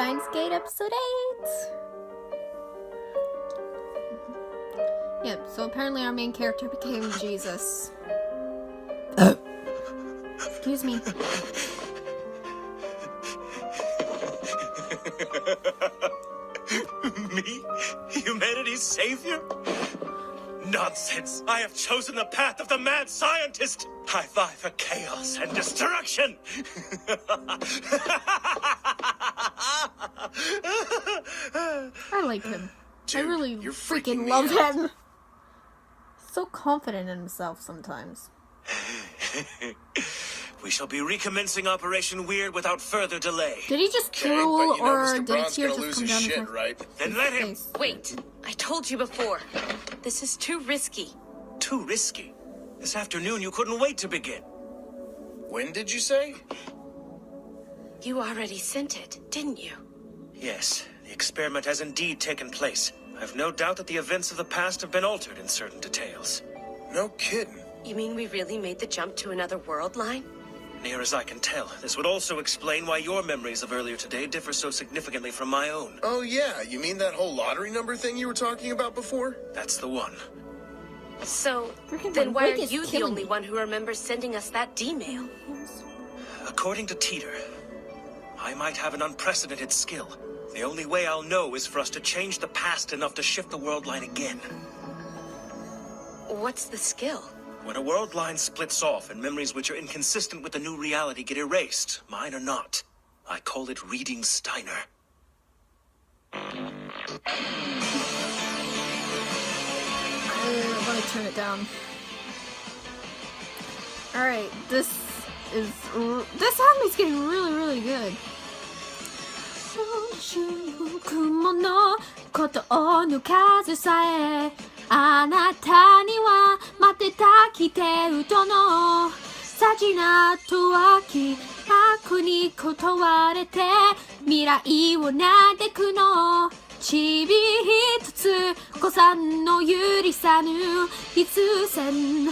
Steins episode 8. Yep, so apparently our main character became Jesus. Excuse me. Me? Humanity's savior? Nonsense! I have chosen the path of the mad scientist! I vie for chaos and destruction! I like him. Dude, I really you're freaking me love out. him. So confident in himself sometimes. We shall be recommencing Operation Weird without further delay. Did he just Okay, drool, but you know or Mr. did a Braun's tear gonna just lose come his down shit, his right? Then let him! face? Wait, I told you before. This is too risky. Too risky. This afternoon you couldn't wait to begin. When did you say? You already sent it, didn't you? Yes, the experiment has indeed taken place. I've no doubt that the events of the past have been altered in certain details. No kidding. You mean we really made the jump to another world line? Near as I can tell, this would also explain why your memories of earlier today differ so significantly from my own. Oh yeah, you mean that whole lottery number thing you were talking about before? That's the one. So, Freaking then why are Wig is you the killing only me. one who remembers sending us that D-mail? According to Teeter, I might have an unprecedented skill. The only way I'll know is for us to change the past enough to shift the world line again. What's the skill? When a world line splits off and memories which are inconsistent with the new reality get erased, mine or not, I call it reading Steiner. I want to turn it down. Alright, this anime's getting really, really good. 雲のことを抜かずさえあなたには待ってたきてうとのさじなとは気楽に断れて未来を嘆くのちび一つ子さんのゆりさぬ必然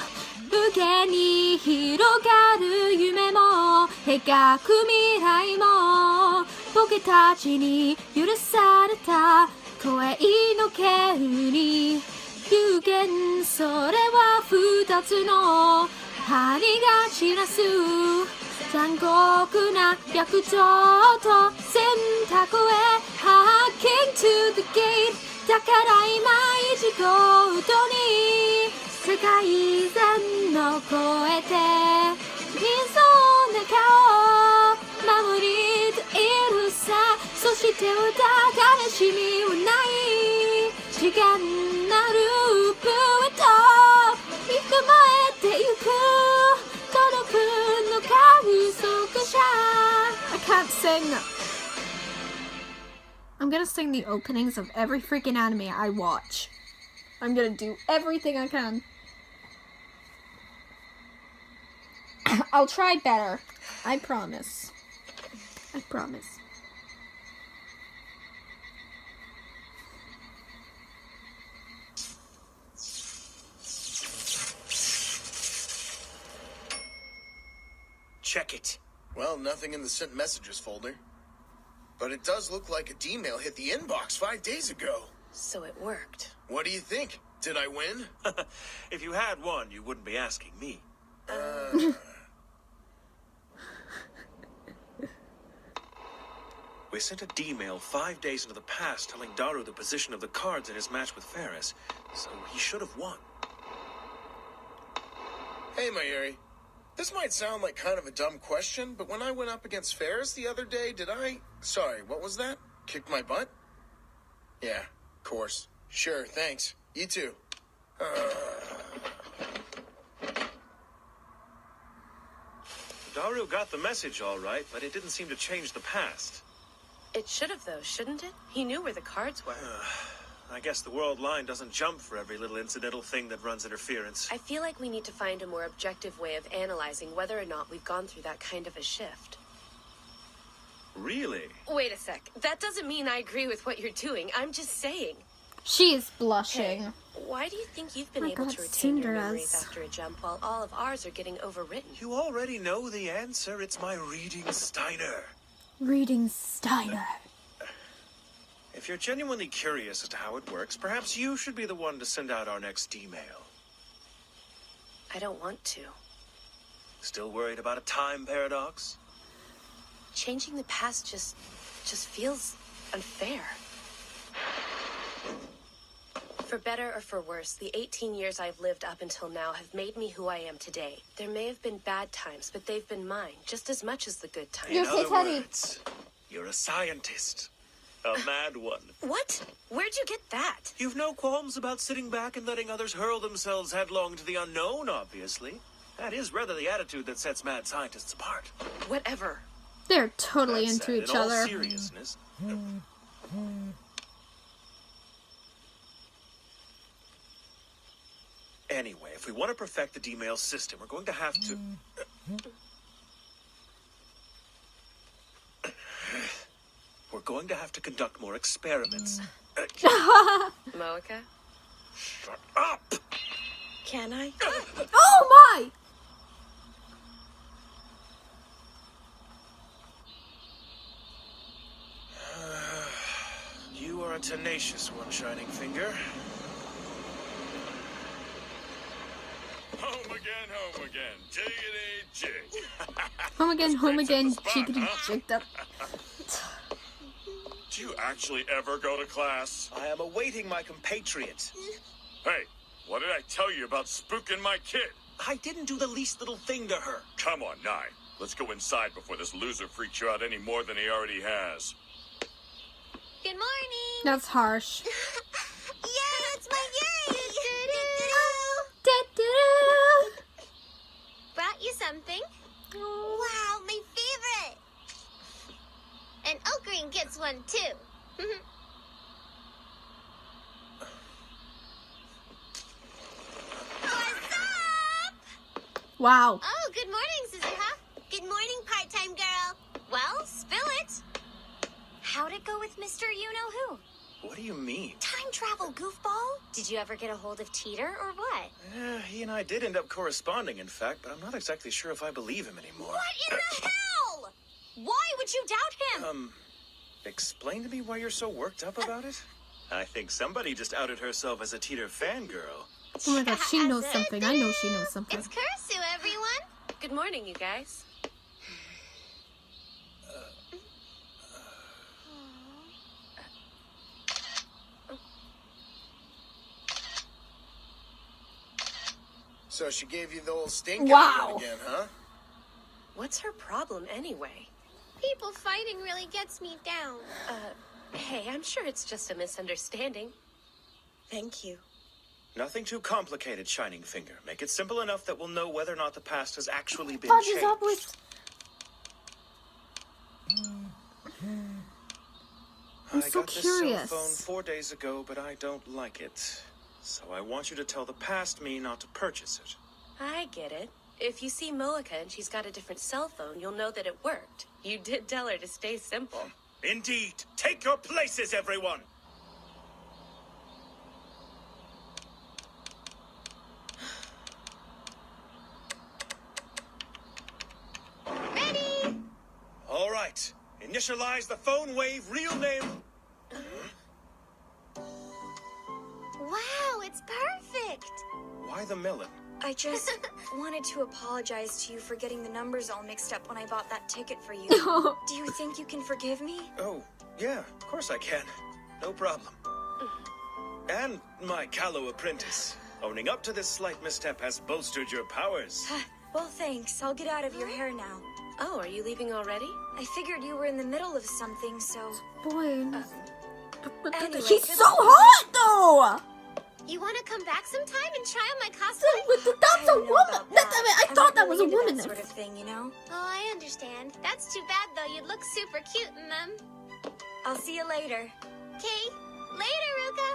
無限に広がる夢も描く未来も僕たちに許された声の煙に有限それは二つの針が散らす残酷な約定と選択へ Hacking to the gate だから今一ごとに世界線を越えて水の中を守りといるさそして歌悲しみはない時間なループへと捕まえてゆく届くの約束者 I can't sing. I'm gonna sing the openings of every freaking anime I watch. I'm gonna do everything I can. I'll try better. I promise. I promise. Check it. Well, nothing in the sent messages folder. But it does look like a D-mail hit the inbox 5 days ago. So it worked. What do you think? Did I win? If you had won, you wouldn't be asking me. We sent a D-mail 5 days into the past telling Daru the position of the cards in his match with Ferris, so he should have won. Hey, Mayuri. This might sound like kind of a dumb question, but when I went up against Ferris the other day, did I... Sorry, what was that? Kicked my butt? Yeah, of course. Sure, thanks. You too. Daru got the message all right, but it didn't seem to change the past. It should have, though, shouldn't it? He knew where the cards were. I guess the world line doesn't jump for every little incidental thing that runs interference. I feel like we need to find a more objective way of analyzing whether or not we've gone through that kind of a shift. Really? Wait a sec. That doesn't mean I agree with what you're doing. I'm just saying. She is blushing. Hey, why do you think you've been Oh my able God, to retain your Cinderella's. memories after a jump while all of ours are getting overwritten? You already know the answer. It's my reading Steiner. Reading Steiner. If you're genuinely curious as to how it works, perhaps you should be the one to send out our next email. I don't want to. Still worried about a time paradox? Changing the past just feels unfair. For better or for worse, the 18 years I've lived up until now have made me who I am today. There may have been bad times, but they've been mine just as much as the good times. You're In other Teddy. words, you're a scientist. A mad one. What? Where'd you get that? You've no qualms about sitting back and letting others hurl themselves headlong to the unknown, obviously. That is rather the attitude that sets mad scientists apart. Whatever. They're totally That into said, each in all other. seriousness, anyway, if we want to perfect the D-mail system, we're going to have to... We're going to have to conduct more experiments. Moeka? Shut up! Can I? Oh my! You are a tenacious one, Shining Finger. Home again, jiggity jig. Home again, Spot, chickadee huh? jigged up. Do you actually ever go to class? I am awaiting my compatriot. Hey, what did I tell you about spooking my kid? I didn't do the least little thing to her. Come on, Nine. Let's go inside before this loser freaks you out any more than he already has. Good morning. That's harsh. Yeah, it's my yay. Da-da-da. Brought you something. Wow, my favorite. And Oak Green gets one too. What's up? Wow. Oh, good morning, Suzuha. Good morning, part-time girl. Well, spill it. How'd it go with Mr. You-Know-Who? What do you mean? Time travel, goofball. Did you ever get a hold of Teeter or what? He and I did end up corresponding, in fact, but I'm not exactly sure if I believe him anymore. What in the hell? Why would you doubt him? Explain to me why you're so worked up about it? I think somebody just outed herself as a Teeter fangirl. Oh my god, she knows something. I know she knows something. It's Kursu, everyone. Good morning, you guys. So she gave you the old stink Wow. eye again, huh? What's her problem anyway? People fighting really gets me down. Hey, I'm sure it's just a misunderstanding. Thank you. Nothing too complicated, Shining Finger. Make it simple enough that we'll know whether or not the past has actually been Fudge changed. is up with. I'm I so got curious. this cell phone 4 days ago, but I don't like it. So I want you to tell the past me not to purchase it. I get it. If you see Moeka and she's got a different cell phone, you'll know that it worked. You did tell her to stay simple. Indeed. Take your places, everyone! Ready? All right. Initialize the phone wave real name. Wow, it's perfect. Why the melon? I just wanted to apologize to you for getting the numbers all mixed up when I bought that ticket for you. Do you think you can forgive me? Oh, yeah, of course I can. No problem. And my callow apprentice. Owning up to this slight misstep has bolstered your powers. Well, thanks. I'll get out of your hair now. Oh, are you leaving already? I figured you were in the middle of something, so... Boy. Anyway, He's good so luck. hot though! You want to come back sometime and try on my costume? That's a don't know woman! about I I'm thought not that was a really into woman. that sort of thing, you know? Oh, I understand. That's too bad, though. You'd look super cute in them. I'll see you later. Okay. Later, Ruka.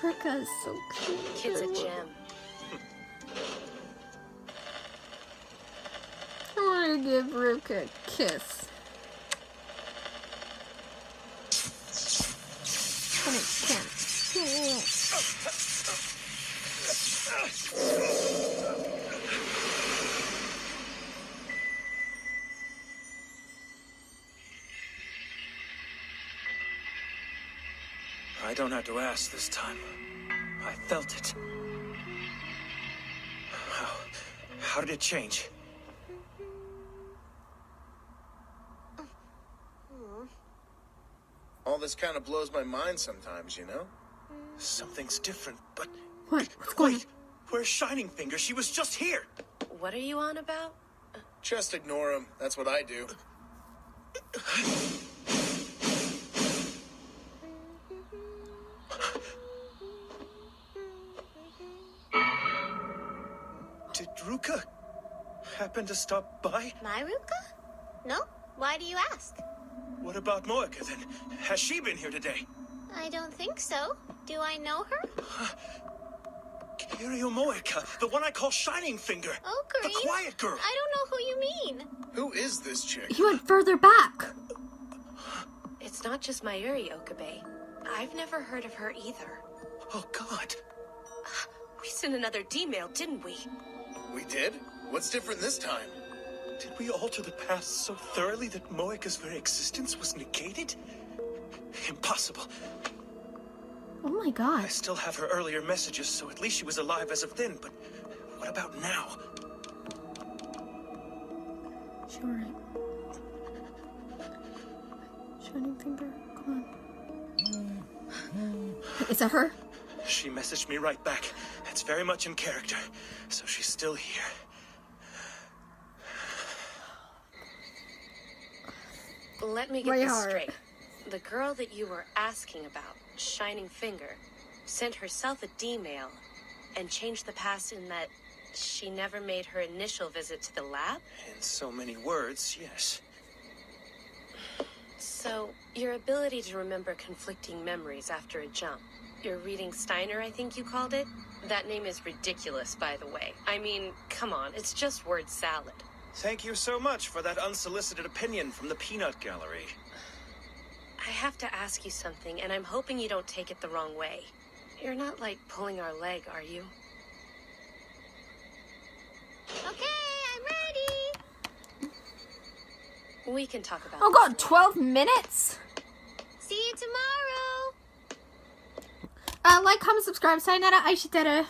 Rika is so cute. Kid's a gem. I want to give Ruka a kiss. But I can't. I don't have to ask this time. I felt it. How did it change? All this kind of blows my mind sometimes, you know? Something's different, but... What? What's going on? Wait, where's Shining Finger? She was just here! What are you on about? Just ignore him. That's what I do. Did Ruka happen to stop by? My Ruka? No? Why do you ask? What about Moeka then? Has she been here today? I don't think so. Do I know her? Kiryu Moeka, the one I call Shining Finger. Oh, The Green. quiet girl. I don't know who you mean. Who is this chick? He went further back. It's not just Mayuri Okabe. I've never heard of her either. Oh, God. We sent another D-mail, didn't we? We did? What's different this time? Did we alter the past so thoroughly that Moeka's very existence was negated? Impossible. Oh my I god. still have her earlier messages, so at least she was alive as of then, but what about now? Sure. Shining Finger, come on. Is that her? She messaged me right back. That's very much in character. So she's still here. Let me get My this heart. straight. The girl that you were asking about, Shining Finger, sent herself a D-mail and changed the past in that she never made her initial visit to the lab? In so many words, yes. So, your ability to remember conflicting memories after a jump. You're reading Steiner, I think you called it? That name is ridiculous, by the way. I mean, come on, it's just word salad. Thank you so much for that unsolicited opinion from the Peanut Gallery. I have to ask you something, and I'm hoping you don't take it the wrong way. You're not, like, pulling our leg, are you? Okay, I'm ready. We can talk about Oh this god, 12 minutes? See you tomorrow. Like, comment, subscribe, sayonara, aishiteru.